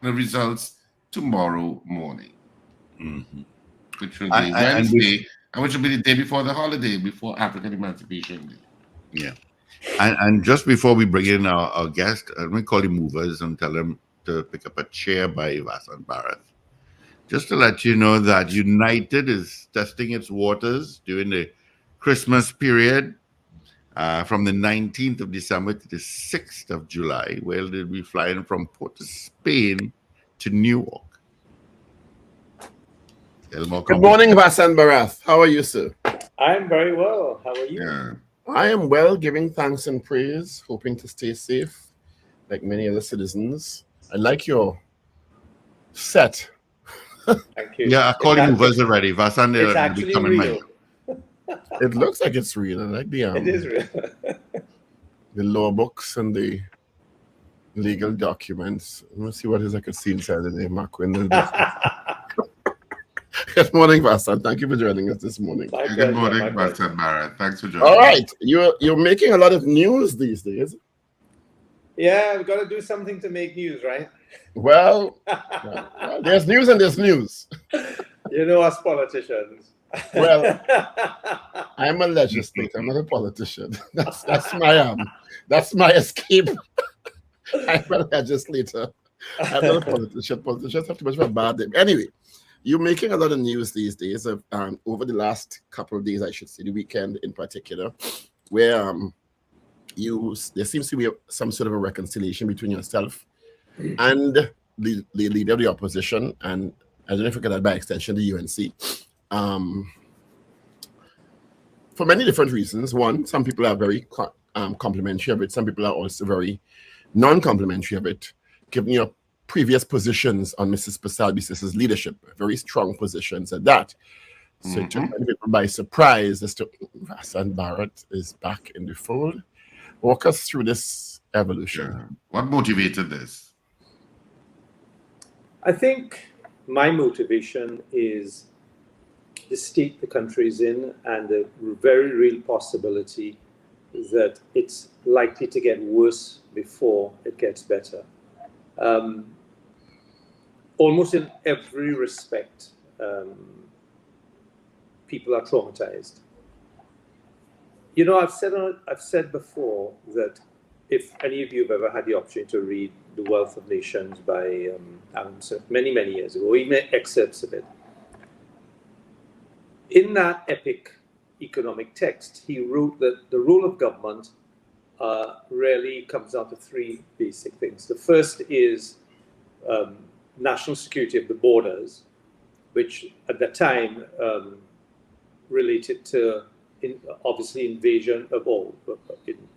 The results tomorrow morning, which will be And Wednesday, and which will be the day before the holiday, before African Emancipation Day. Yeah. And just before we bring in our guest, let me call the movers and tell them to pick up a chair by Vasant Bharath. Just to let you know that United is testing its waters during the Christmas period from the 19th of December to the 6th of July, where they'll be flying from Port of Spain to Newark. Good morning, Vasant Bharath. How are you, sir? I'm very well. How are you? Yeah. I am well, giving thanks and praise, hoping to stay safe, like many other citizens. I like your set. Thank you. Yeah, I call you movers already. Vasant It's will actually be coming real. It looks like it's real. I like the It is real. the law books and the legal documents. Let me see what is I could see inside the name, Mark. Good morning, Vasant. Thank you for joining us this morning. Good morning, Vasant Bharath. Thanks for joining. All right, you're making a lot of news these days. Yeah, we've got to do something to make news, right? Well, there's news and there's news. You know us politicians. Well, I'm a legislator. I'm not a politician. That's my escape. I'm a legislator. I'm not a politician. Politicians have too much of a bad name. Anyway, you're making a lot of news these days. Over the last couple of days, I should say, the weekend in particular, where there seems to be some sort of a reconciliation between yourself and the leader of the opposition, and I don't know if you could add by extension the UNC. For many different reasons. One, some people are very complimentary of it. Some people are also very non-complimentary of it, given your previous positions on Mrs. Persad Bissessar's leadership, very strong positions at that. So it took many people by surprise as to Vasant Bharath is back in the fold. Walk us through this evolution. Yeah. What motivated this? I think my motivation is the state the country is in and the very real possibility that it's likely to get worse before it gets better. Almost in every respect, people are traumatized. You know, I've said before that if any of you have ever had the opportunity to read The Wealth of Nations by Alan Smith many years ago, even excerpts of it, in that epic economic text, he wrote that the role of government really comes down to three basic things. The first is national security of the borders, which at that time related to obviously invasion of all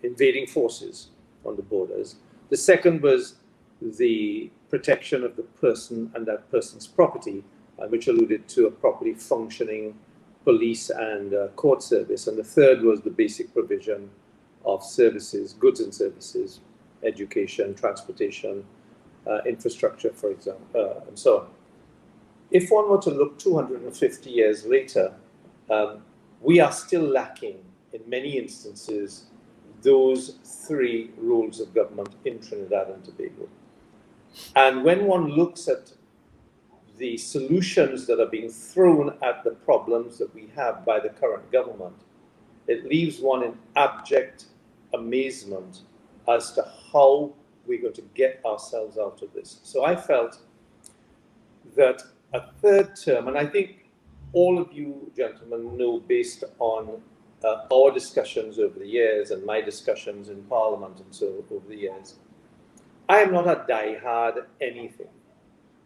invading forces on the borders. The second was the protection of the person and that person's property, which alluded to a properly functioning police and court service. And the third was the basic provision of services, goods and services, education, transportation, infrastructure, for example, and so on. If one were to look 250 years later, we are still lacking, in many instances, those three roles of government in Trinidad and Tobago. And when one looks at the solutions that are being thrown at the problems that we have by the current government, it leaves one in abject amazement as to how we're going to get ourselves out of this. So I felt that a third term, and I think all of you gentlemen know based on our discussions over the years and my discussions in Parliament and so over the years, I am not a die-hard anything,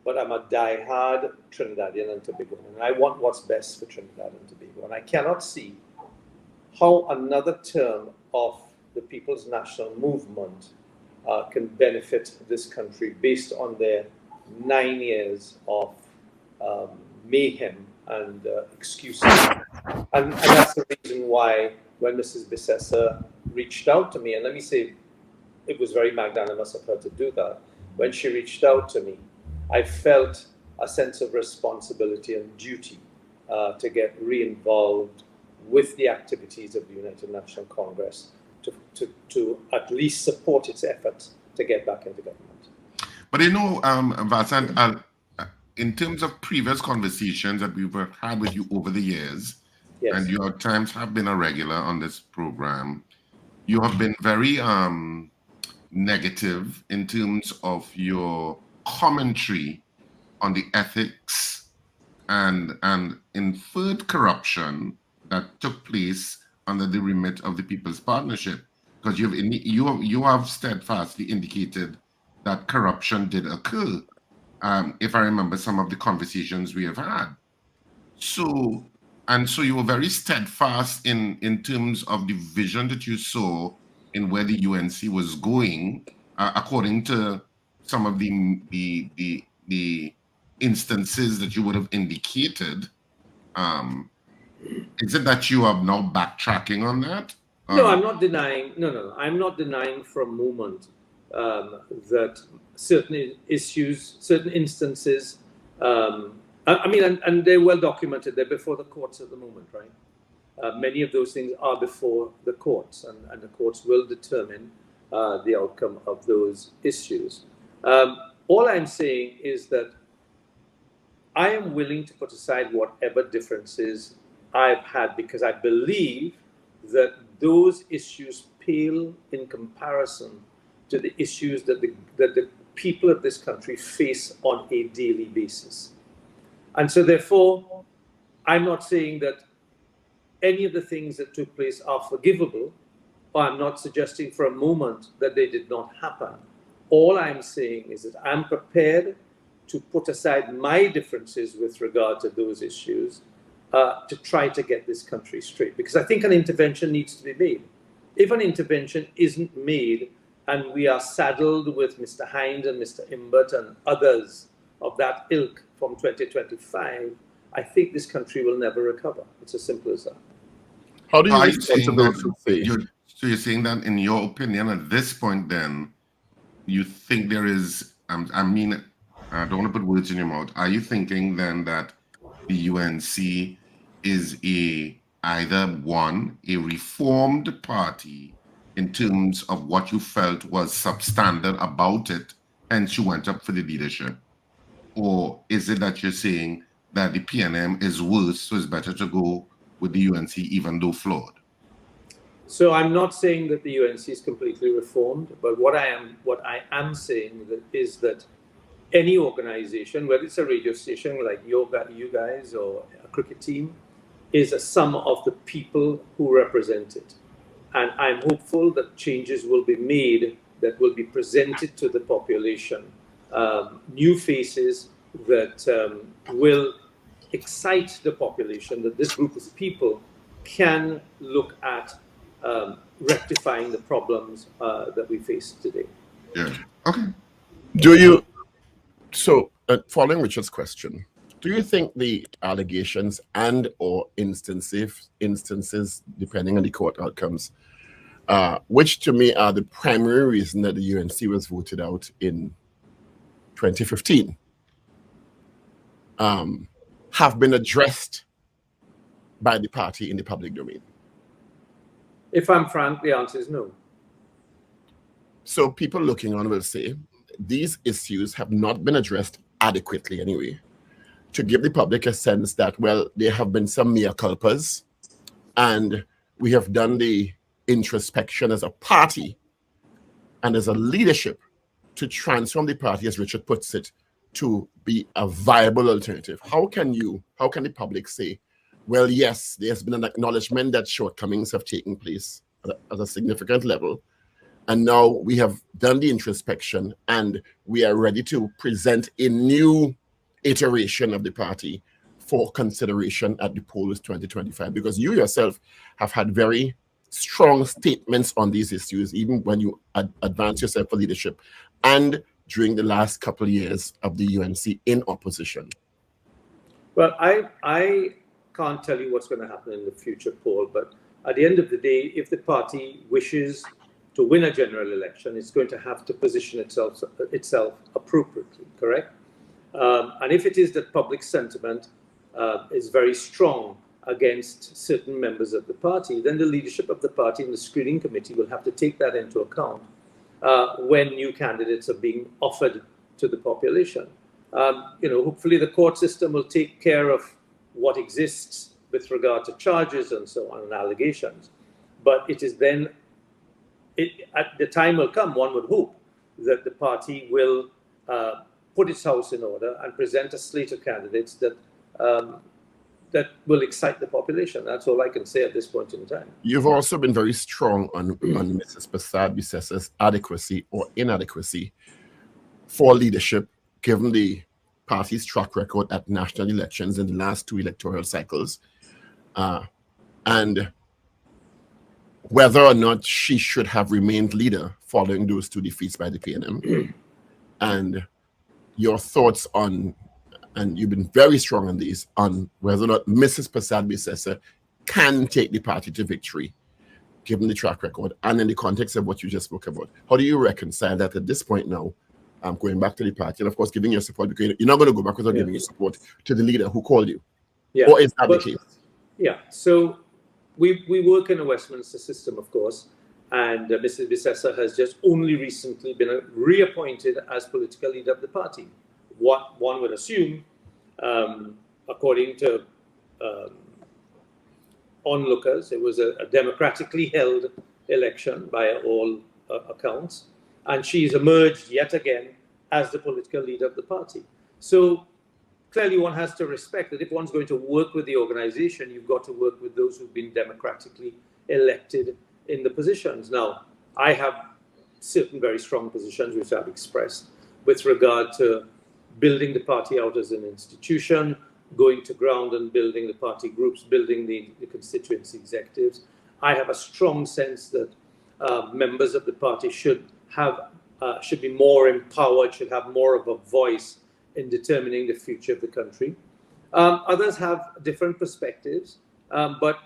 but I'm a die-hard Trinidadian and Tobagoan, and I want what's best for Trinidad and Tobago. And I cannot see how another term of the People's National Movement can benefit this country based on their 9 years of mayhem and excuses. And that's the reason why when Mrs. Bissessar reached out to me, and let me say, it was very magnanimous of her to do that. When she reached out to me, I felt a sense of responsibility and duty to get re-involved with the activities of the United National Congress to at least support its efforts to to get back into government. But Vasant, in terms of previous conversations that we've had with you over the years, Yes. and you at times have been a regular on this program, you have been very negative in terms of your commentary on the ethics and inferred corruption that took place under the remit of the People's Partnership, because you have steadfastly indicated that corruption did occur. If I remember some of the conversations we have had. So you were very steadfast in terms of the vision that you saw in where the UNC was going, according to some of the instances that you would have indicated. Is it that you are now backtracking on that? No, I'm not denying. No. I'm not denying for a moment that certain issues, certain instances, and they're well documented. They're before the courts at the moment, right? Many of those things are before the courts, and the courts will determine the outcome of those issues. All I'm saying is that I am willing to put aside whatever differences I've had, because I believe that those issues pale in comparison to the issues that the people of this country face on a daily basis. And so therefore, I'm not saying that any of the things that took place are forgivable, or I'm not suggesting for a moment that they did not happen. All I'm saying is that I'm prepared to put aside my differences with regard to those issues to try to get this country straight, because I think an intervention needs to be made. If an intervention isn't made, and we are saddled with Mr. Hind and Mr. Imbert and others of that ilk from 2025, I think this country will never recover. It's as simple as that. How do you Are you respond to saying those that who say? so you're saying that, in your opinion, at this point, then, you think there is, I don't want to put words in your mouth. Are you thinking then that the UNC is either one, a reformed party in terms of what you felt was substandard about it, hence you went up for the leadership? Or is it that you're saying that the PNM is worse, so it's better to go with the UNC even though flawed? So I'm not saying that the UNC is completely reformed, but what I am saying is that any organization, whether it's a radio station like you guys or a cricket team, is a sum of the people who represent it. And I'm hopeful that changes will be made that will be presented to the population, new faces that will excite the population, that this group of people can look at rectifying the problems that we face today. Yeah. Okay. Following Richard's question, do you think the allegations and or instances, depending on the court outcomes, which to me are the primary reason that the UNC was voted out in 2015, have been addressed by the party in the public domain? If I'm frank, the answer is no. So people looking on will say these issues have not been addressed adequately anyway, to give the public a sense that, well, there have been some mea culpas, and we have done the introspection as a party and as a leadership to transform the party, as Richard puts it, to be a viable alternative. How can the public say, well, yes, there's been an acknowledgement that shortcomings have taken place at a significant level, and now we have done the introspection and we are ready to present a new iteration of the party for consideration at the polls 2025? Because you yourself have had very strong statements on these issues, even when you advance yourself for leadership and during the last couple of years of the UNC in opposition. Well, I can't tell you what's going to happen in the future, Paul, but at the end of the day, if the party wishes to win a general election, it's going to have to position itself appropriately, correct? And if it is that public sentiment is very strong against certain members of the party, then the leadership of the party and the screening committee will have to take that into account when new candidates are being offered to the population. Hopefully the court system will take care of what exists with regard to charges and so on and allegations. But it is then, at the time will come, one would hope, that the party will put its house in order and present a slate of candidates that will excite the population. That's all I can say at this point in time. You've also been very strong on Mrs. Persad Bissessar's adequacy or inadequacy for leadership, given the party's track record at national elections in the last 2 electoral cycles, and whether or not she should have remained leader following those 2 defeats by the PNM, and your thoughts on, and you've been very strong on these, on whether or not Mrs. Persad Bissessar can take the party to victory, given the track record, and in the context of what you just spoke about. How do you reconcile that at this point now, going back to the party, and of course giving your support, because you're not going to go back without giving your support to the leader who called you? Yeah. Or is that the case? Yeah, so we work in a Westminster system, of course, and Mrs. Bissessar has just only recently been reappointed as political leader of the party. What one would assume, according to onlookers, it was a democratically held election by all accounts, and she's emerged yet again as the political leader of the party. So clearly one has to respect that if one's going to work with the organization, you've got to work with those who've been democratically elected in the positions. Now, I have certain very strong positions which I've expressed with regard to building the party out as an institution, going to ground and building the party groups, building the constituency executives. I have a strong sense that members of the party should be more empowered, should have more of a voice in determining the future of the country. Others have different perspectives, but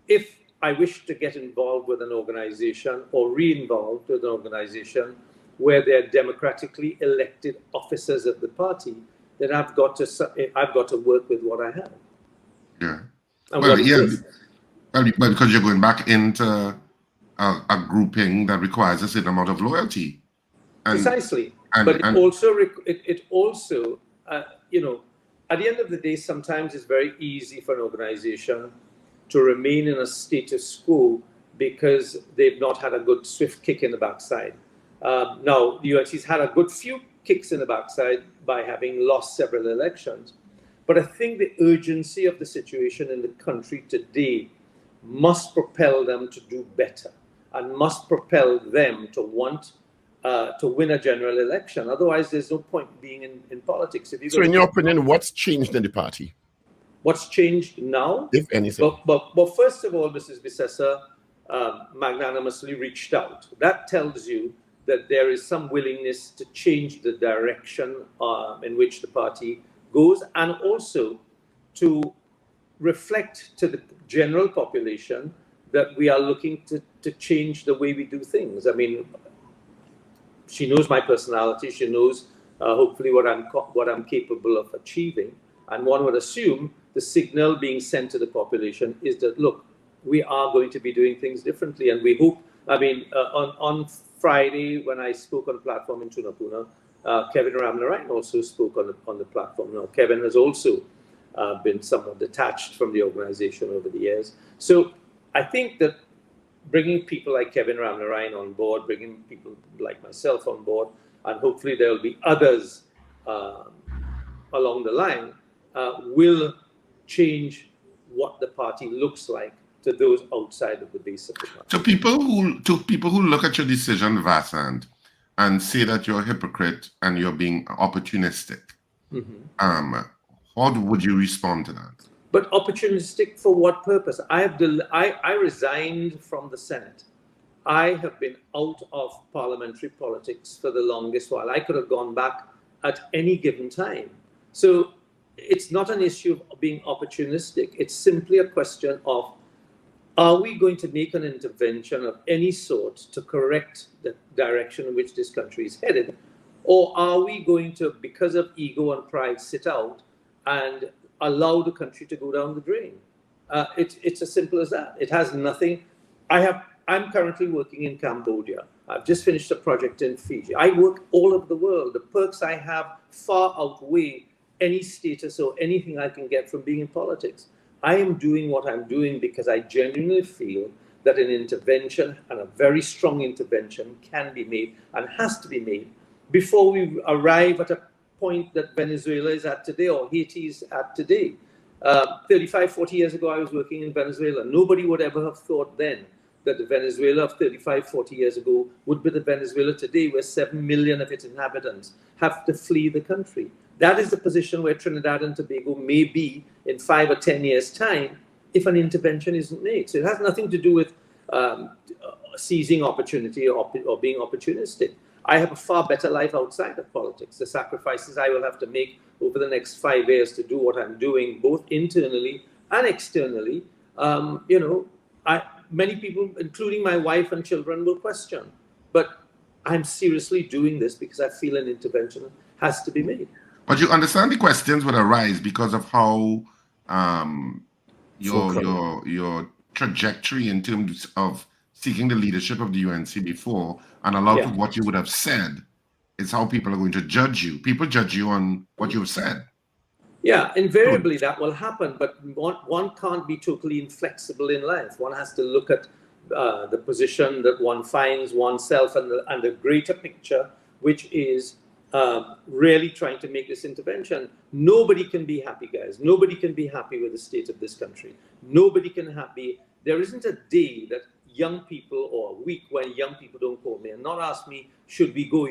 if I wish to get involved with an organization or re-involved with an organization where they're democratically elected officers of the party, then I've got to work with what I have. Yeah. And Well, because you're going back into a grouping that requires a certain amount of loyalty. Precisely. But it also, at the end of the day, sometimes it's very easy for an organization to remain in a status quo because they've not had a good swift kick in the backside. Now, the UNC's had a good few kicks in the backside by having lost several elections. But I think the urgency of the situation in the country today must propel them to do better and must propel them to want to win a general election. Otherwise, there's no point being in politics. So in your opinion, what's changed in the party? What's changed now? If anything. But first of all, Mrs. Bissessar magnanimously reached out. That tells you that there is some willingness to change the direction in which the party goes, and also to reflect to the general population that we are looking to change the way we do things. I mean, she knows my personality. She knows hopefully what I'm capable of achieving. And one would assume the signal being sent to the population is that, look, we are going to be doing things differently. And we hope, on Friday, when I spoke on the platform in Tunapuna, Kevin Ramnarine also spoke on the platform. Now, Kevin has also been somewhat detached from the organization over the years. So I think that bringing people like Kevin Ramnarine on board, bringing people like myself on board, and hopefully there will be others along the line, will change what the party looks like to those outside of the base of the party. To people who look at your decision, Vasant, and say that you're a hypocrite and you're being opportunistic, how would you respond to that? But opportunistic for what purpose? I resigned from the Senate. I have been out of parliamentary politics for the longest while. I could have gone back at any given time. So it's not an issue of being opportunistic. It's simply a question of, are we going to make an intervention of any sort to correct the direction in which this country is headed? Or are we going to, because of ego and pride, sit out and allow the country to go down the drain? It's as simple as that. It has nothing. I'm currently working in Cambodia. I've just finished a project in Fiji. I work all over the world. The perks I have far outweigh any status or anything I can get from being in politics. I am doing what I'm doing because I genuinely feel that an intervention, and a very strong intervention, can be made and has to be made before we arrive at a point that Venezuela is at today or Haiti is at today. 35, 40 years ago, I was working in Venezuela. Nobody would ever have thought then that the Venezuela of 35, 40 years ago would be the Venezuela today, where 7 million of its inhabitants have to flee the country. That is the position where Trinidad and Tobago may be in 5 or 10 years' time if an intervention isn't made. So it has nothing to do with seizing opportunity or being opportunistic. I have a far better life outside of politics. The sacrifices I will have to make over the next 5 years to do what I'm doing, both internally and externally, many people, including my wife and children, will question. But I'm seriously doing this because I feel an intervention has to be made. But you understand the questions would arise because of how your trajectory in terms of seeking the leadership of the UNC before, and a lot of what you would have said is how people are going to judge you. People judge you on what you've said. Yeah, invariably that will happen, but one can't be totally inflexible in life. One has to look at the position that one finds oneself and the greater picture, which is really trying to make this intervention. Nobody can be happy, guys. Nobody can be happy with the state of this country. Nobody can happy. There isn't a day that young people, or a week when young people don't call me and not ask me, should we go,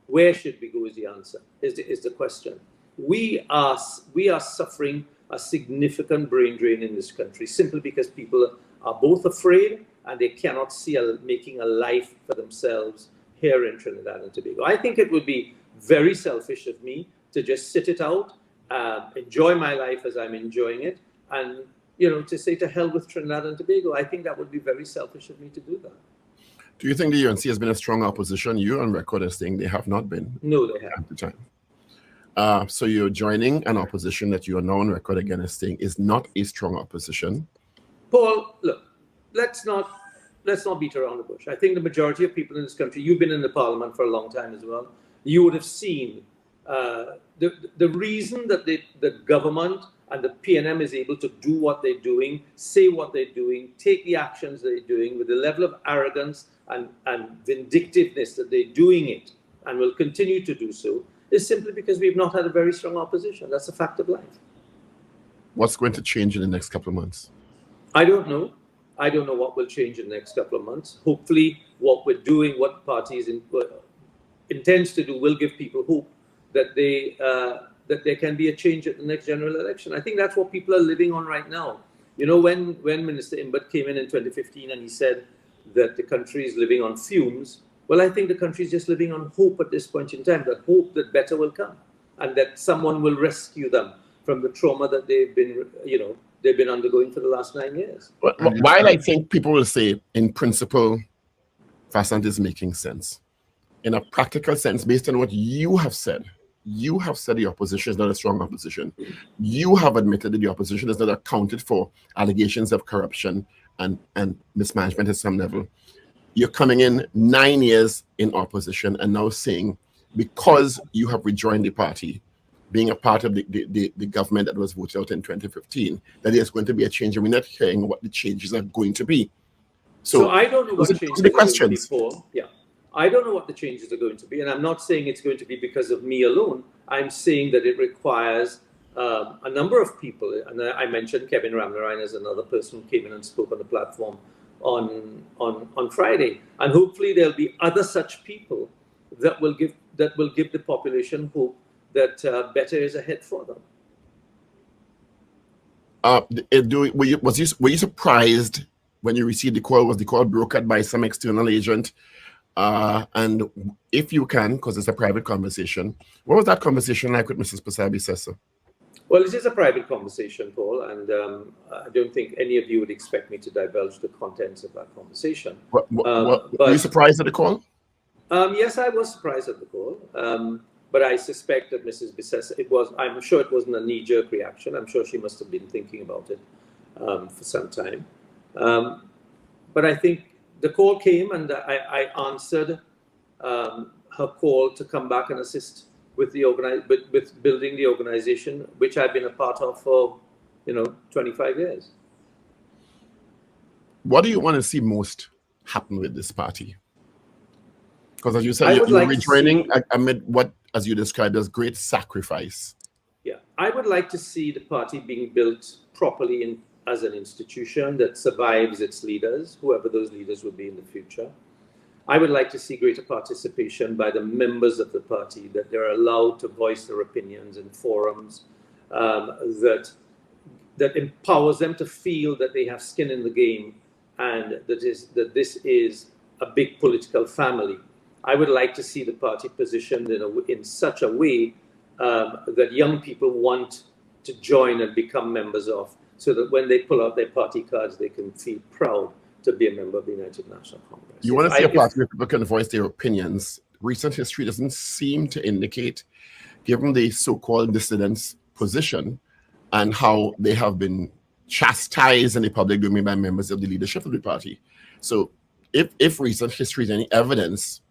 where should we go is the answer, is the question. We are suffering a significant brain drain in this country simply because people are both afraid and they cannot see making a life for themselves here in Trinidad and Tobago. I think it would be very selfish of me to just sit it out, enjoy my life as I'm enjoying it, and to say to hell with Trinidad and Tobago. I think that would be very selfish of me to do that. Do you think the UNC has been a strong opposition? You're on record as saying they have not been. No, they haven't. At the time. So you're joining an opposition that you are now on record again as saying is not a strong opposition. Paul, look, let's not beat around the bush. I think the majority of people in this country, you've been in the parliament for a long time as well, you would have seen the reason that the government and the PNM is able to do what they're doing, say what they're doing, take the actions they're doing with the level of arrogance and vindictiveness that they're doing it and will continue to do so, is simply because we've not had a very strong opposition. That's a fact of life. What's going to change in the next couple of months? I don't know. I don't know what will change in the next couple of months. Hopefully what we're doing, what the party intends to do, will give people hope that there can be a change at the next general election. I think that's what people are living on right now. When Minister Imbert came in 2015 and he said that the country is living on fumes, well, I think the country is just living on hope at this point in time, that hope that better will come and that someone will rescue them from the trauma that they've been undergoing for the last 9 years. While I think people will say, in principle, Vasant is making sense. In a practical sense, based on what you have said the opposition is not a strong opposition. You have admitted that the opposition is not accounted for allegations of corruption and mismanagement at some level. You're coming in 9 years in opposition and now saying, because you have rejoined the party, being a part of the government that was voted out in 2015, that there's going to be a change, and we're not hearing what the changes are going to be. So I don't know what changes the are going to be questions. for. Yeah. I don't know what the changes are going to be, and I'm not saying it's going to be because of me alone. I'm saying that it requires a number of people, and I mentioned Kevin Ramnarine as another person who came in and spoke on the platform on Friday, and hopefully there'll be other such people that will give the population hope that better is ahead for them. Were you surprised when you received the call? Was the call brokered by some external agent? And if you can, because it's a private conversation, what was that conversation like with Mrs. Persad Bissessar? Well, it is a private conversation, Paul, and I don't think any of you would expect me to divulge the contents of that conversation. Were you surprised at the call? Yes, I was surprised at the call, but I suspect that Mrs. Bissessar, I'm sure it wasn't a knee-jerk reaction. I'm sure she must have been thinking about it for some time. But I think the call came, and I answered her call to come back and assist with with building the organization, which I've been a part of for 25 years. What do you want to see most happen with this party? Because as you said, I you're would like to rejoining see- amid what, as you described, as great sacrifice. Yeah, I would like to see the party being built properly as an institution that survives its leaders, whoever those leaders will be in the future. I would like to see greater participation by the members of the party, that they're allowed to voice their opinions in forums, that empowers them to feel that they have skin in the game, and that this is a big political family. I would like to see the party positioned in such a way that young people want to join and become members of, so that when they pull out their party cards, they can feel proud to be a member of the United National Congress. You want to see a party where people can voice their opinions. Recent history doesn't seem to indicate, given the so-called dissidents' position and how they have been chastised in the public domain by members of the leadership of the party. So if recent history is any evidence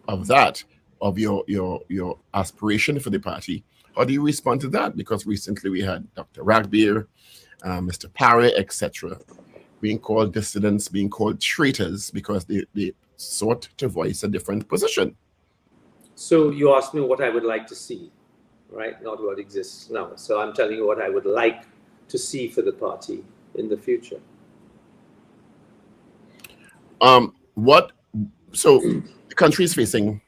of that, of your aspiration for the party, how do you respond to that? Because recently we had Dr. Ragbeer, Mr. Parry, etc., being called dissidents, being called traitors because they sought to voice a different position. So you asked me what I would like to see, right? Not what exists now. So I'm telling you what I would like to see for the party in the future. So the country is facing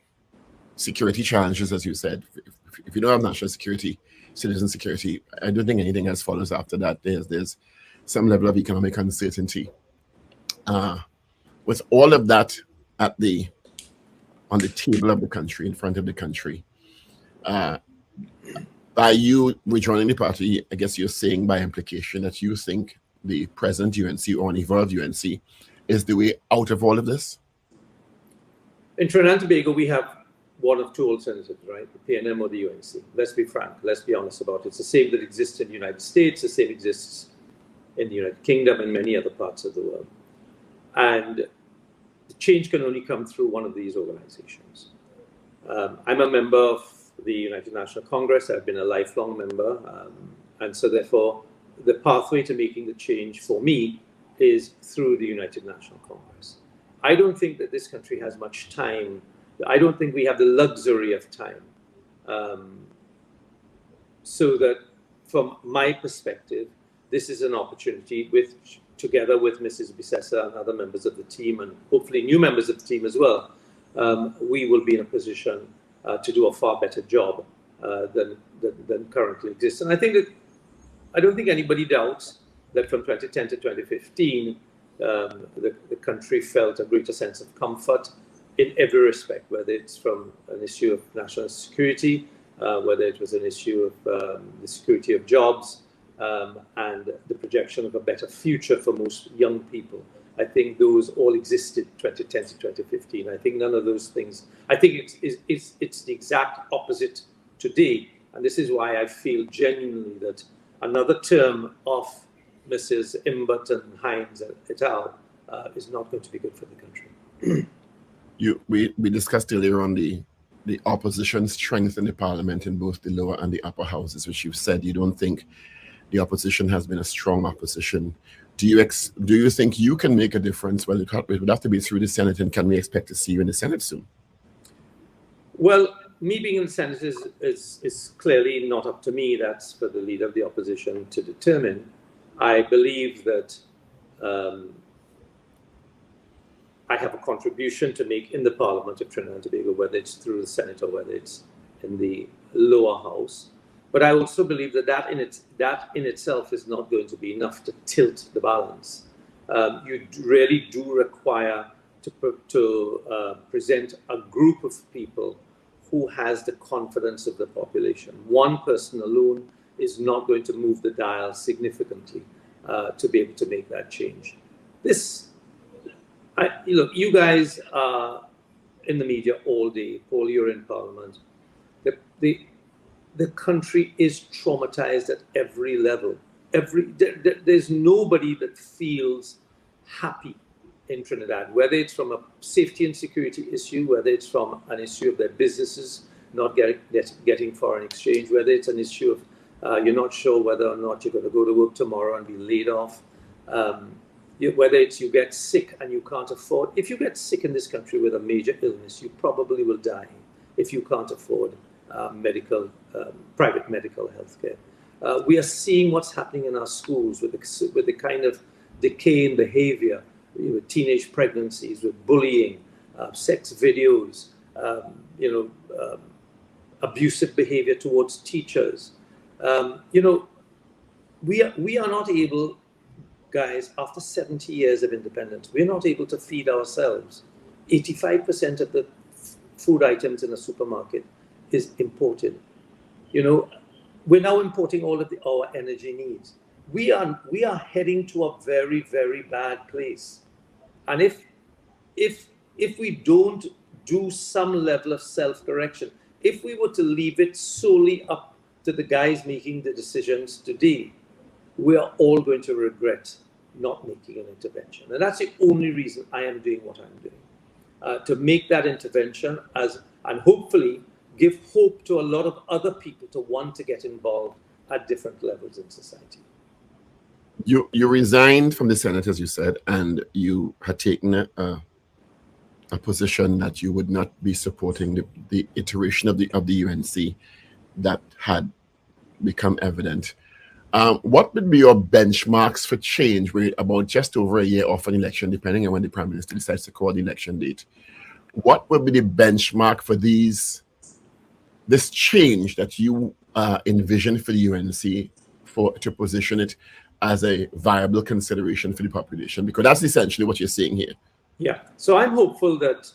security challenges, as you said. If you don't have national security, citizen security, I don't think anything else follows after that. There's some level of economic uncertainty. With all of that on the table of the country, in front of the country, by you rejoining the party, I guess you're saying by implication that you think the present UNC or an evolved UNC is the way out of all of this? In Trinidad and Tobago, we have one of two alternatives, right? The PNM or the UNC. Let's be frank. Let's be honest about it. It's the same that exists in the United States. The same exists in the United Kingdom and many other parts of the world. And the change can only come through one of these organizations. I'm a member of the United National Congress. I've been a lifelong member. And so therefore, the pathway to making the change for me is through the United National Congress. I don't think that this country has much time. I don't think we have the luxury of time. So that from my perspective, this is an opportunity together with Mrs. Bissessar and other members of the team, and hopefully new members of the team as well, we will be in a position to do a far better job than currently exists. And I don't think anybody doubts that from 2010 to 2015, the country felt a greater sense of comfort in every respect, whether it's from an issue of national security, whether it was an issue of the security of jobs, and the projection of a better future for most young people. I think those all existed 2010 to 2015. I think none of those things, I think it's the exact opposite today. And this is why I feel genuinely that another term of Mrs. Imbert and Hines et al. Is not going to be good for the country. We discussed earlier on the opposition strength in the parliament in both the lower and the upper houses, which you've said you don't think the opposition has been a strong opposition. Do you think you can make a difference? Well, it would have to be through the Senate, and can we expect to see you in the Senate soon? Well, me being in the Senate is clearly not up to me. That's for the leader of the opposition to determine. I believe that I have a contribution to make in the Parliament of Trinidad and Tobago, whether it's through the Senate or whether it's in the lower house. But I also believe that in itself is not going to be enough to tilt the balance. You really do require to present a group of people who has the confidence of the population. One person alone is not going to move the dial significantly to be able to make that change. Look, you guys are in the media all day. Paul, you're in Parliament. The country is traumatized at every level. There's nobody that feels happy in Trinidad, whether it's from a safety and security issue, whether it's from an issue of their businesses not getting foreign exchange, whether it's an issue of you're not sure whether or not you're going to go to work tomorrow and be laid off, whether it's you get sick and you can't afford. If you get sick in this country with a major illness, you probably will die if you can't afford private medical health care. We are seeing what's happening in our schools with the kind of decay in behavior, with teenage pregnancies, with bullying, sex videos, abusive behavior towards teachers. We are not able, guys, after 70 years of independence, we're not able to feed ourselves. 85% of the food items in a supermarket is imported. We're now importing all of our energy needs. We are heading to a very, very bad place. And if we don't do some level of self-correction, if we were to leave it solely up to the guys making the decisions today, we are all going to regret not making an intervention. And that's the only reason I am doing what I'm doing, to make that intervention and hopefully give hope to a lot of other people to want to get involved at different levels in society. You resigned from the Senate, as you said, and you had taken a position that you would not be supporting the iteration of the UNC that had become evident. What would be your benchmarks for change? We're about just over a year off an election, depending on when the Prime Minister decides to call the election date. What would be the benchmark for this change that you envision for the UNC to position it as a viable consideration for the population? Because that's essentially what you're saying here. Yeah, so I'm hopeful that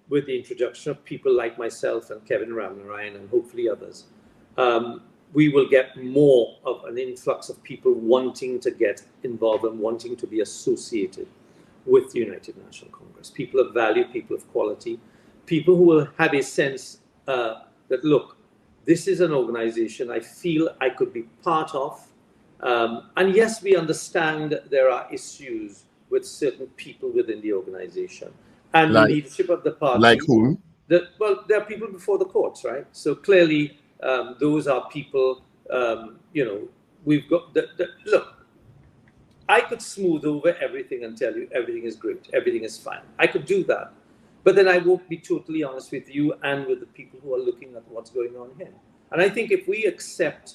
with the introduction of people like myself and Kevin Ramnarayan and hopefully others, we will get more of an influx of people wanting to get involved and wanting to be associated with the United National Congress. People of value, people of quality, people who will have a sense that, look, this is an organization I feel I could be part of. And yes, we understand that there are issues with certain people within the organization and the leadership of the party. Like whom? Well, there are people before the courts, right? So clearly, those are people, we've got, look, I could smooth over everything and tell you everything is great, everything is fine. I could do that. But then I won't be totally honest with you and with the people who are looking at what's going on here. And I think if we accept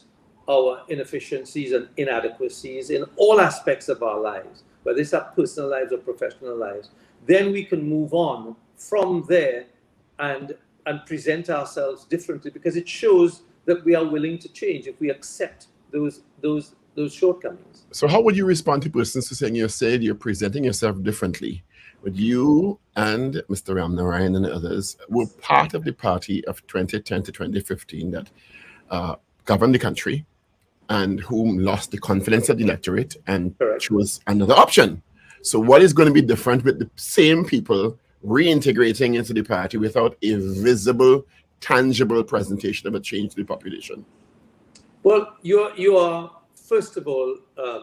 our inefficiencies and inadequacies in all aspects of our lives, whether it's our personal lives or professional lives, then we can move on from there and present ourselves differently, because it shows that we are willing to change if we accept those shortcomings. So how would you respond to persons who saying you're presenting yourself differently? But you and Mr. Ramnarayan and others were part of the party of 2010 to 2015 that governed the country and whom lost the confidence of the electorate and chose another option. So what is going to be different with the same people reintegrating into the party without a visible, tangible presentation of a change to the population? Well, you are first of all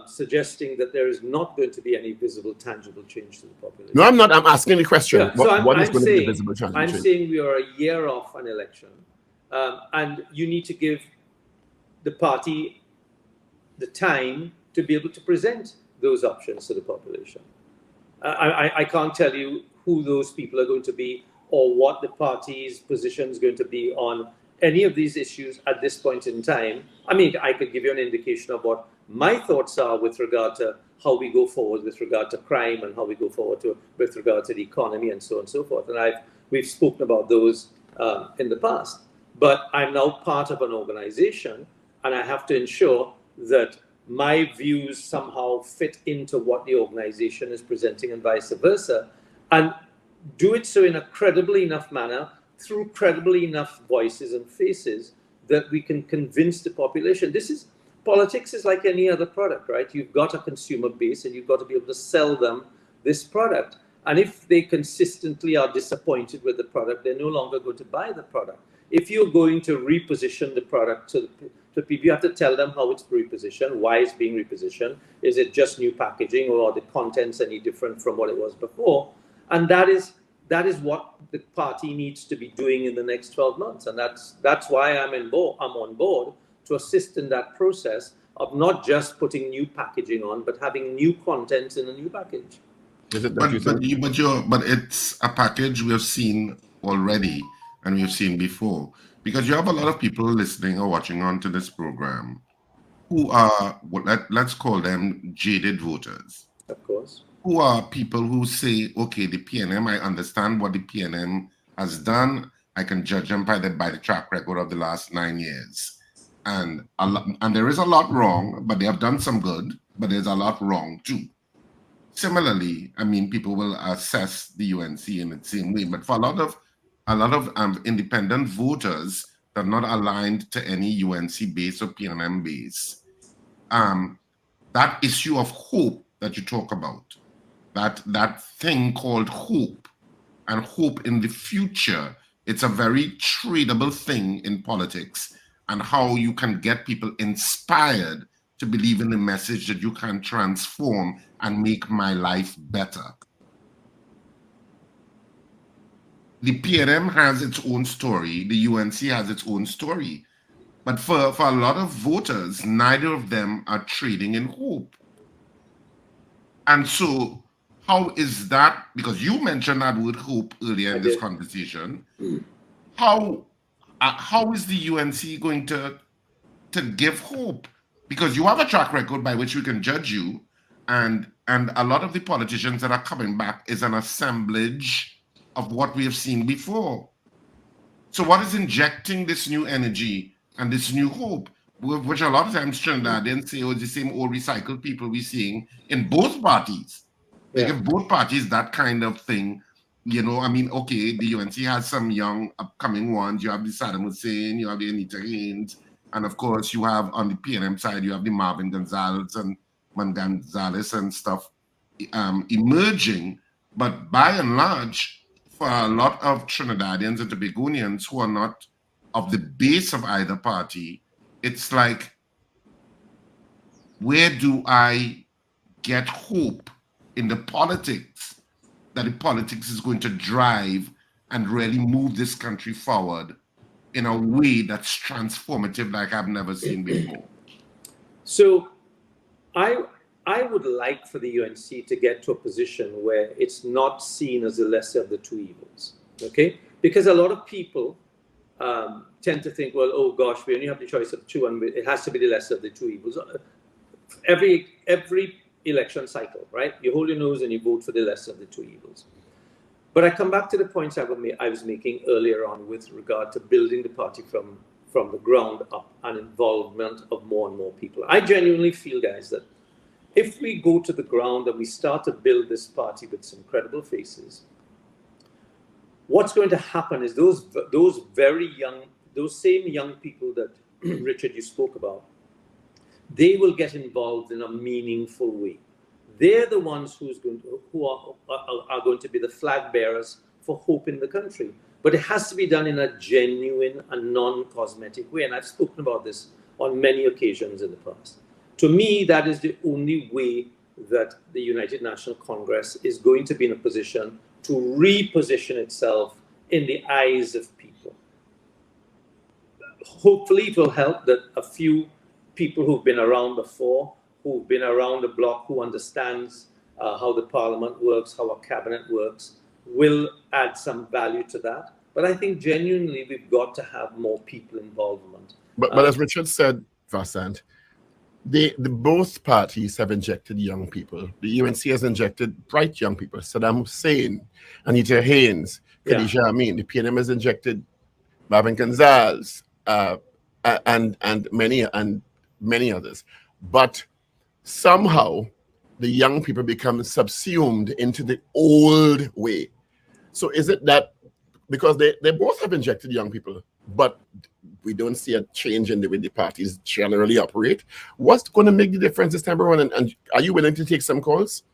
suggesting that there is not going to be any visible, tangible change to the population. No, I'm not. I'm asking the question. Yeah, so what is going to be the visible, tangible change? I'm saying we are a year off an election, and you need to give the party the time to be able to present those options to the population. I can't tell you who those people are going to be or what the party's position is going to be on any of these issues at this point in time. I mean, I could give you an indication of what my thoughts are with regard to how we go forward with regard to crime and how we go forward with regard to the economy and so on and so forth. And we've spoken about those in the past. But I'm now part of an organization, and I have to ensure that my views somehow fit into what the organization is presenting and vice versa, and do it so in a credible enough manner, through credible enough voices and faces, that we can convince the population. Politics is like any other product, right? You've got a consumer base and you've got to be able to sell them this product. And if they consistently are disappointed with the product, they're no longer going to buy the product. If you're going to reposition the product to people, you have to tell them how it's repositioned, why it's being repositioned. Is it just new packaging, or are the contents any different from what it was before? And that is what the party needs to be doing in the next 12 months. And that's why I'm on board to assist in that process of not just putting new packaging on, but having new content in a new package. Is it that But you think? but it's a package we have seen already and we have seen before, because you have a lot of people listening or watching on to this program who are let's call them jaded voters. Of course. Who are people who say, okay, the PNM, I understand what the PNM has done. I can judge them by the track record of the last 9 years. And there is a lot wrong, but they have done some good, but there's a lot wrong too. Similarly, I mean, people will assess the UNC in the same way, but for a lot of independent voters that are not aligned to any UNC base or PNM base, that issue of hope that you talk about, that thing called hope, and hope in the future, it's a very tradable thing in politics, and how you can get people inspired to believe in the message that you can transform and make my life better. The PNM has its own story, the UNC has its own story, but for a lot of voters, neither of them are trading in hope. And so how is that, because you mentioned that word hope earlier in this conversation, how is the UNC going to give hope? Because you have a track record by which we can judge you, and a lot of the politicians that are coming back is an assemblage of what we have seen before. So what is injecting this new energy and this new hope, which a lot of times Trinidadians say, oh, the same old recycled people we're seeing in both parties. They give both parties that kind of thing. You know, I mean, okay, the UNC has some young upcoming ones. You have the Saddam Hussein, you have the Anita Haynes, and of course you have on the PNM side, you have the Marvin Gonzalez and stuff emerging. But by and large, for a lot of Trinidadians and Tobagonians who are not of the base of either party, it's like, where do I get hope in the politics, that the politics is going to drive and really move this country forward in a way that's transformative like I've never seen before? So I would like for the UNC to get to a position where it's not seen as the lesser of the two evils, okay? Because a lot of people tend to think, well, oh gosh, we only have the choice of two, and it has to be the lesser of the two evils. Every election cycle, right? You hold your nose and you vote for the lesser of the two evils. But I come back to the points I was making earlier on with regard to building the party from the ground up and involvement of more and more people. I genuinely feel, guys, that if we go to the ground and we start to build this party with some credible faces, what's going to happen is those same young people that Richard, you spoke about, they will get involved in a meaningful way. They're the ones who are going to be the flag bearers for hope in the country. But it has to be done in a genuine and non-cosmetic way. And I've spoken about this on many occasions in the past. To me, that is the only way that the United National Congress is going to be in a position to reposition itself in the eyes of people. Hopefully, it will help that a few people who've been around before, who've been around the block, who understands how the parliament works, how a cabinet works, will add some value to that. But I think genuinely we've got to have more people involvement. But as Richard said, Vasant, the both parties have injected young people. The UNC has injected bright young people. Saddam Hussein, Anita Haynes, Khadija Amin. The PNM has injected Marvin Gonzalez and many others. But somehow the young people become subsumed into the old way. So is it that because they both have injected young people, but we don't see a change in the way the parties generally operate? What's going to make the difference this time around? And are you willing to take some calls?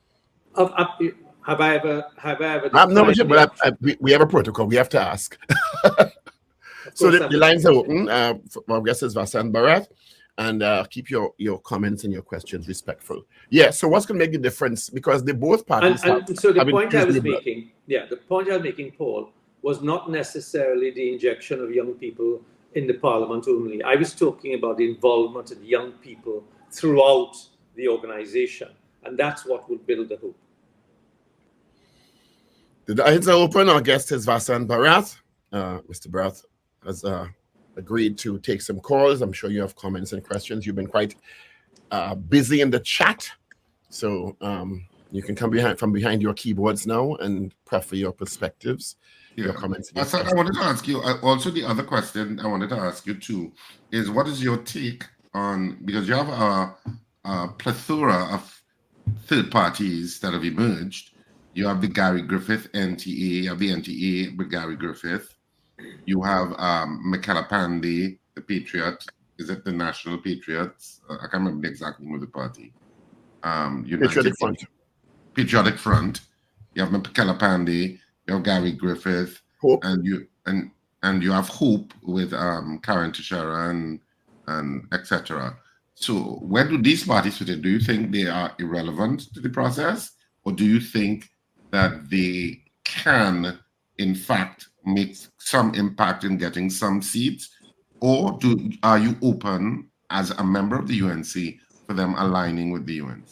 I Have I ever? I'm not declined sure, the but option? we have a protocol. We have to ask. Of So course, the lines are open. Our guest is Vasant Bharath, and keep your comments and your questions respectful. Yeah. So what's going to make the difference? Because they both parties And so the have point I infused was new blood. making, the point I was making, Paul, was not necessarily the injection of young people in the parliament only. I was talking about the involvement of young people throughout the organization, and that's what would build the hope. The lines are open. Our guest is Vasant Bharath. Mr. Bharath has agreed to take some calls. I'm sure you have comments and questions. You've been quite busy in the chat, so you can come from behind your keyboards now and prefer your perspectives, your comments. I wanted to ask you also the other question I wanted to ask you too is what is your take on, because you have a plethora of third parties that have emerged. You have the Gary Griffith NTA, you have the NTA with Gary Griffith. You have Michaela Pandey, the Patriot. Is it the National Patriots? I can't remember the exact name of the party. Patriotic Front. You have Michaela Pandey. You have Gary Griffith. Hope. And you have Hope with Karen Teixeira and etc. So where do these parties fit in? Do you think they are irrelevant to the process, or do you think that they can, in fact, make some impact in getting some seats, or are you open as a member of the UNC for them aligning with the UNC?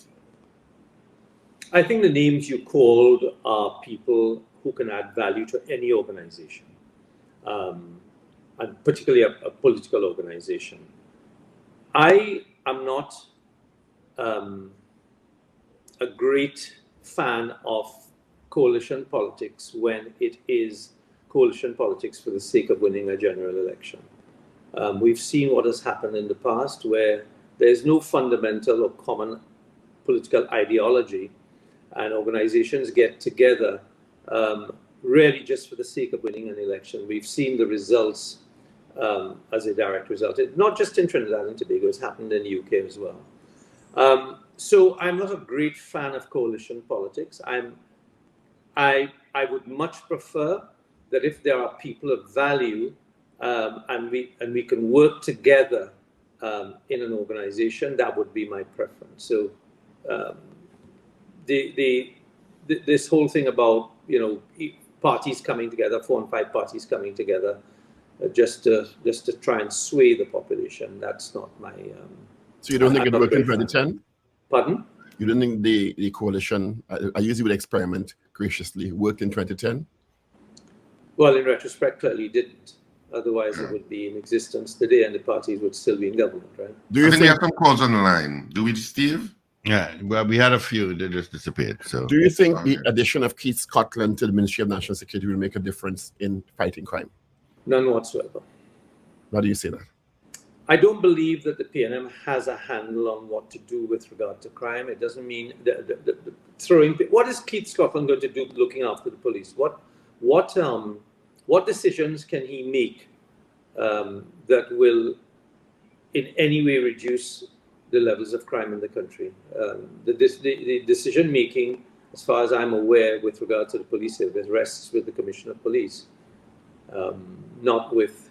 I think the names you called are people who can add value to any organization, and particularly a political organization. I am not a great fan of coalition politics when it is coalition politics for the sake of winning a general election. We've seen what has happened in the past where there's no fundamental or common political ideology and organizations get together really just for the sake of winning an election. We've seen the results as a direct result. Not just in Trinidad and Tobago, it's happened in the UK as well. So I'm not a great fan of coalition politics. I would much prefer that if there are people of value and we can work together in an organization, that would be my preference. So this whole thing about parties coming together, 4 and 5 parties coming together, just to try and sway the population, that's not my. So you don't think it worked in 2010? Pardon? You don't think the coalition, I usually would experiment graciously, worked in 2010? Well, in retrospect, clearly didn't. Otherwise, it would be in existence today and the parties would still be in government, right? Do you think we have some calls on the line? Do we, Steve? Yeah, well, we had a few. They just disappeared. So, do you think the addition of Keith Scotland to the Ministry of National Security will make a difference in fighting crime? None whatsoever. Why do you say that? I don't believe that the PNM has a handle on what to do with regard to crime. It doesn't mean throwing. What is Keith Scotland going to do looking after the police? What decisions can he make that will in any way reduce the levels of crime in the country? The decision making, as far as I'm aware, with regard to the police service, rests with the Commissioner of Police, not with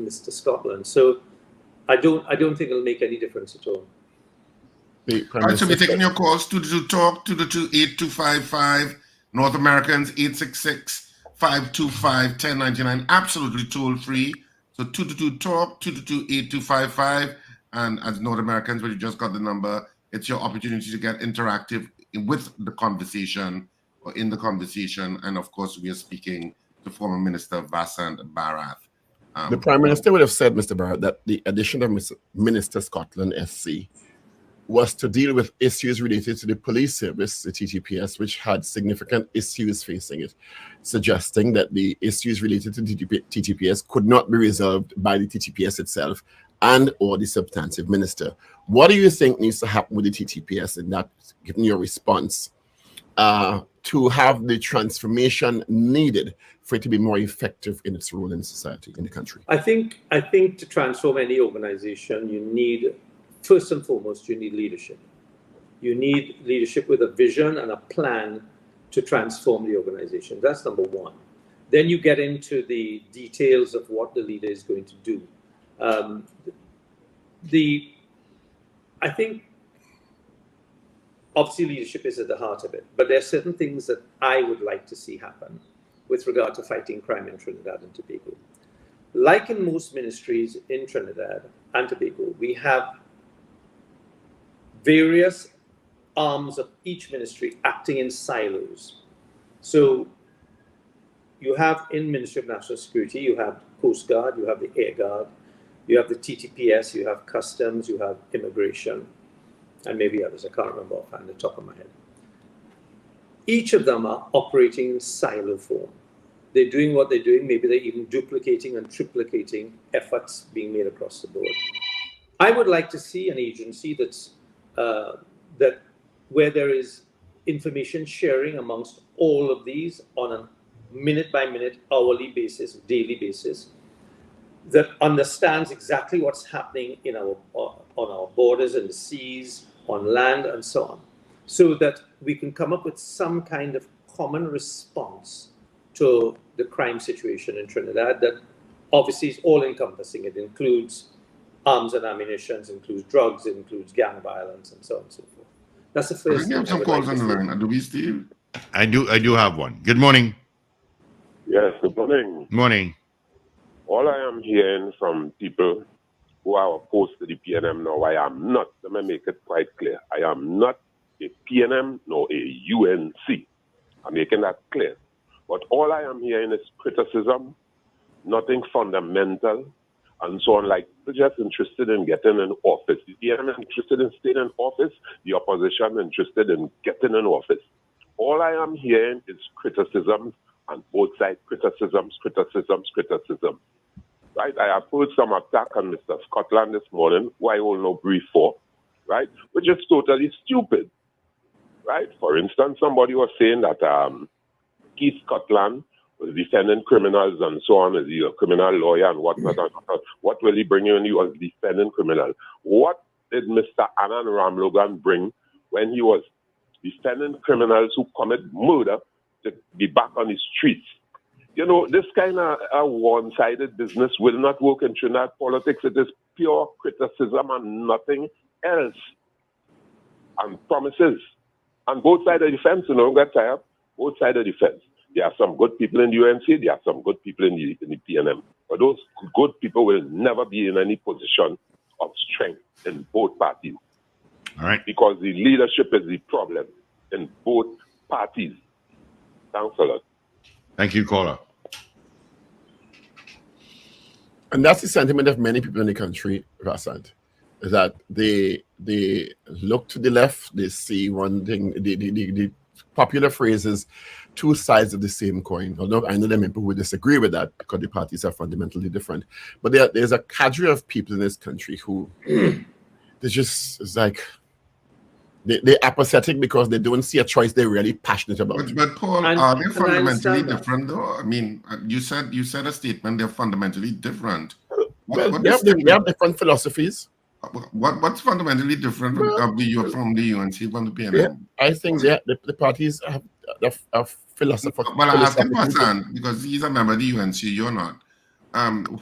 Mr. Scotland. So I don't think it'll make any difference at all. All right, so we're taking your calls. 222-TALK, 222-8255. North Americans, 866-525-1099. Absolutely toll free. So 222-TALK, 222-8255. And as North Americans, when you just got the number, it's your opportunity to get interactive with the conversation or in the conversation. And of course, we are speaking to former Minister Vasant Bharath. The Prime Minister would have said, Mr. Bharath, that the addition of Minister Scotland SC was to deal with issues related to the police service, the TTPS, which had significant issues facing it, suggesting that the issues related to TTPS could not be resolved by the TTPS itself and or the substantive minister. What do you think needs to happen with the TTPS in that, given your response, to have the transformation needed for it to be more effective in its role in society, in the country? I think to transform any organization, you need, first and foremost, you need leadership. You need leadership with a vision and a plan to transform the organization. That's number one. Then you get into the details of what the leader is going to do. I think obviously leadership is at the heart of it, but there are certain things that I would like to see happen with regard to fighting crime in Trinidad and Tobago. Like in most ministries in Trinidad and Tobago, we have various arms of each ministry acting in silos. So you have in Ministry of National Security, you have Coast Guard, you have the Air Guard, you have the TTPS, you have Customs, you have Immigration, and maybe others. I can't remember offhand the top of my head. Each of them are operating in silo form. They're doing what they're doing. Maybe they're even duplicating and triplicating efforts being made across the board. I would like to see an agency that's where there is information sharing amongst all of these on a minute-by-minute, hourly basis, daily basis, that understands exactly what's happening in on our borders and the seas, on land, and so on, so that we can come up with some kind of common response to the crime situation in Trinidad that obviously is all-encompassing. It includes arms and ammunition, it includes drugs, it includes gang violence, and so on and so forth. That's the first thing. We have some calls on the line. Do we, Steve? I do have one. Good morning. Yes, good morning. Morning. All I am hearing from people who are opposed to the PNM now, I am not, let me make it quite clear, I am not a PNM nor a UNC. I'm making that clear. But all I am hearing is criticism, nothing fundamental, and so on. Like, they're just interested in getting in office. The PNM is interested in staying in office, the opposition interested in getting in office. All I am hearing is criticism, and both sides, criticisms. Right? I have heard some attack on Mr. Scotland this morning, who I will no brief for, right? Which is totally stupid, right? For instance, somebody was saying that Keith Scotland was defending criminals and so on, as a criminal lawyer and whatnot. What will he bring you when he was defending criminals? What did Mr. Anand Ramlogan bring when he was defending criminals who commit murder to be back on the streets? You know, this kind of one-sided business will not work in Trinidad politics. It is pure criticism and nothing else. And promises. And both sides of the fence, you know, don't get tired. Both sides of the fence. There are some good people in the UNC, there are some good people in the PNM. But those good people will never be in any position of strength in both parties. All right. Because the leadership is the problem in both parties. Thanks a lot. Thank you, caller. And that's the sentiment of many people in the country, Vasant, that they look to the left, they see one thing, the popular phrase is two sides of the same coin. Although I know there are people who disagree with that because the parties are fundamentally different. But there's a cadre of people in this country who they just, it's like, they're apathetic because they don't see a choice they're really passionate about. But Paul, are they fundamentally different though? I mean, you said a statement, they're fundamentally different. They have different philosophies. What's fundamentally different from the UNC, from the PNM? Yeah, I think the parties have a philosophy. Well, I ask him Vasant, because he's a member of the UNC, you're not.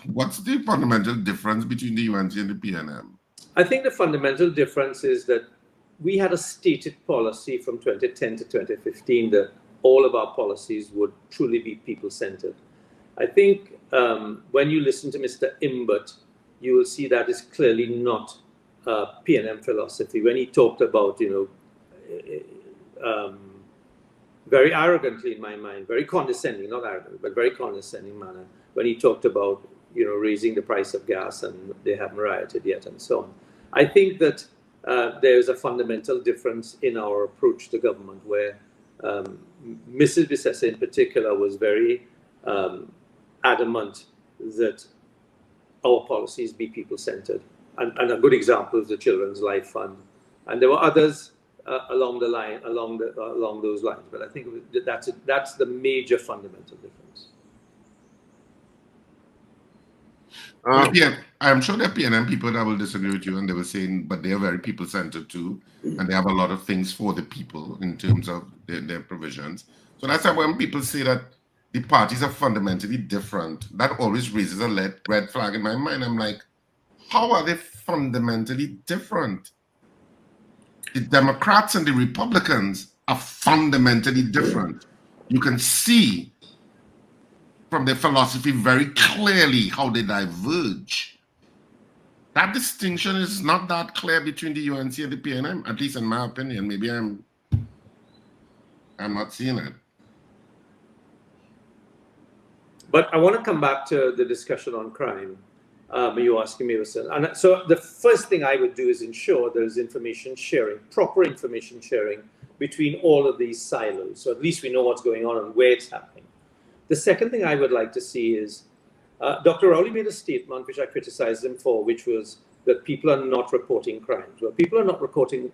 What's the fundamental difference between the UNC and the PNM? I think the fundamental difference is that we had a stated policy from 2010 to 2015 that all of our policies would truly be people-centered. I think when you listen to Mr. Imbert, you will see that is clearly not PNM philosophy. When he talked about, very arrogantly in my mind, very condescending, not arrogant, but very condescending manner, when he talked about, raising the price of gas and they haven't rioted yet and so on. I think that there's a fundamental difference in our approach to government where Mrs. Bissessar in particular was very adamant that our policies be people-centered. And a good example is the Children's Life Fund. And there were others along those lines. But I think that's the major fundamental difference. Yeah, I'm sure there are PNM people that will disagree with you, and they were saying, but they are very people-centered too, and they have a lot of things for the people in terms of their provisions. So that's why when people say that the parties are fundamentally different, that always raises a red flag in my mind. I'm like, how are they fundamentally different? The Democrats and the Republicans are fundamentally different. You can see from their philosophy very clearly how they diverge. That distinction is not that clear between the UNC and the PNM, at least in my opinion. Maybe I'm not seeing it. But I want to come back to the discussion on crime. You're asking me, and so the first thing I would do is ensure there's information sharing, proper information sharing between all of these silos. So at least we know what's going on and where it's happening. The second thing I would like to see is Dr. Rowley made a statement, which I criticized him for, which was that people are not reporting crimes. Well, people are not reporting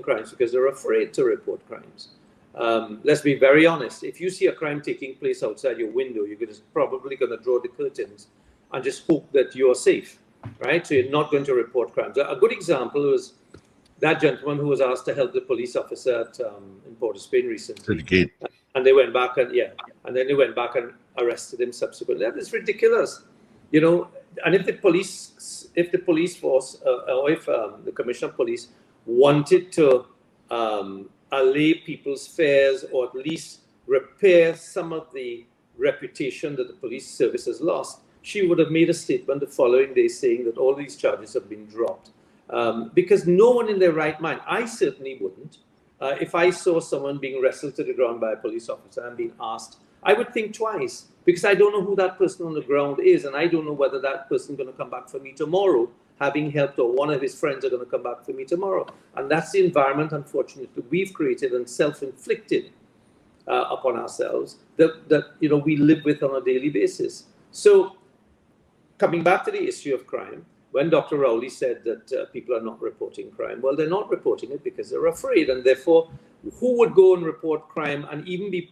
crimes because they're afraid to report crimes. Let's be very honest. If you see a crime taking place outside your window, you're probably going to draw the curtains and just hope that you're safe, right? So you're not going to report crimes. A good example was that gentleman who was asked to help the police officer in Port of Spain recently. And they went back and then they went back and arrested him subsequently. That is ridiculous, you know. And if the police force or if the Commissioner of Police wanted to allay people's fears or at least repair some of the reputation that the police service has lost, she would have made a statement the following day saying that all these charges have been dropped. Because no one in their right mind, I certainly wouldn't, if I saw someone being wrestled to the ground by a police officer and being asked, I would think twice, because I don't know who that person on the ground is, and I don't know whether that person is going to come back for me tomorrow, having helped, or one of his friends are going to come back for me tomorrow. And that's the environment, unfortunately, we've created and self-inflicted upon ourselves that you know we live with on a daily basis. So coming back to the issue of crime, when Dr. Rowley said that people are not reporting crime, well, they're not reporting it because they're afraid, and therefore, who would go and report crime and even be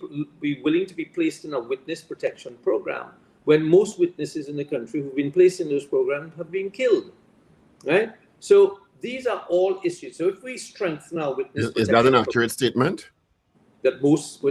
willing to be placed in a witness protection program when most witnesses in the country who've been placed in those programs have been killed, right? So these are all issues. So if we strengthen our witness protection, is that an accurate statement? That most,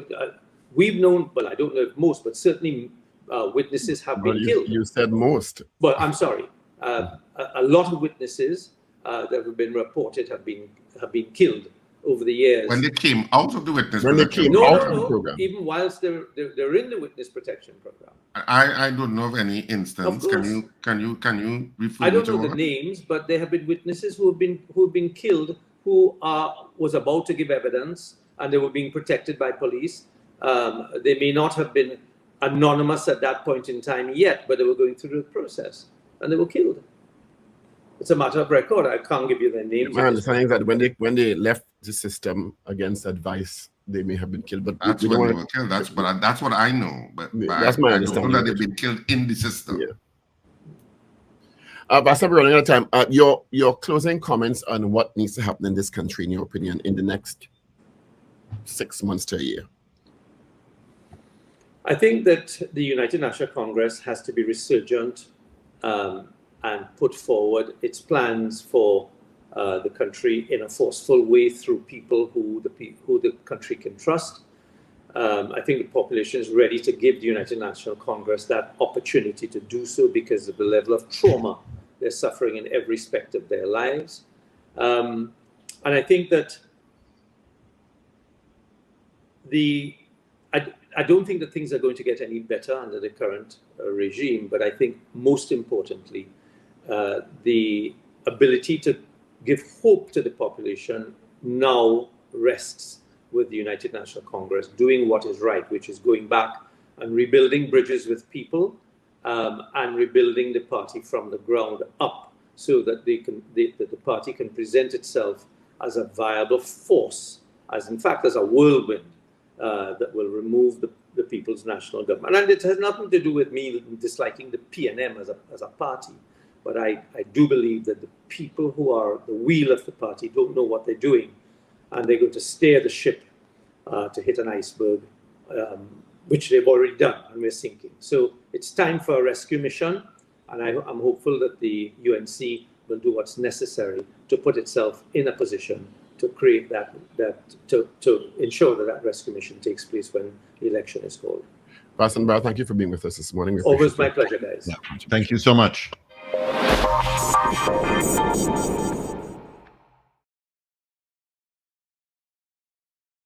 we've known, well, I don't know if most, but certainly witnesses have been killed. You said most. Well, I'm sorry. A lot of witnesses that have been reported have been killed over the years. When they came out of the witness When they protection came out program. of the program. Even whilst they're in the witness protection program. I don't know of any instance. Of course. Can you refer I don't to know the one? names, but there have been witnesses who have been killed who was about to give evidence and they were being protected by police. They may not have been anonymous at that point in time yet, but they were going through the process and they were killed. It's a matter of record. I can't give you their names. My understanding is that when they left the system against advice, they may have been killed. But That's when they were killed. That's what I know. But that's my I understanding. don't know that they've been killed in the system. Yeah. Vasant, we're running out of time. Your closing comments on what needs to happen in this country, in your opinion, in the next 6 months to a year. I think that the United National Congress has to be resurgent and put forward its plans for the country in a forceful way through people who the country can trust. I think the population is ready to give the United National Congress that opportunity to do so because of the level of trauma they're suffering in every aspect of their lives. And I think that I don't think that things are going to get any better under the current regime, but I think most importantly, the ability to give hope to the population now rests with the United National Congress doing what is right, which is going back and rebuilding bridges with people and rebuilding the party from the ground up so that the party can present itself as a viable force, as in fact as a whirlwind that will remove the people's national government. And it has nothing to do with me disliking the PNM as a party. But I do believe that the people who are the wheel of the party don't know what they're doing. And they're going to steer the ship to hit an iceberg, which they've already done, and we're sinking. So it's time for a rescue mission. And I'm hopeful that the UNC will do what's necessary to put itself in a position to create to ensure that rescue mission takes place when the election is called. Vasant Bharath, thank you for being with us this morning. Always my pleasure, guys. Thank you so much.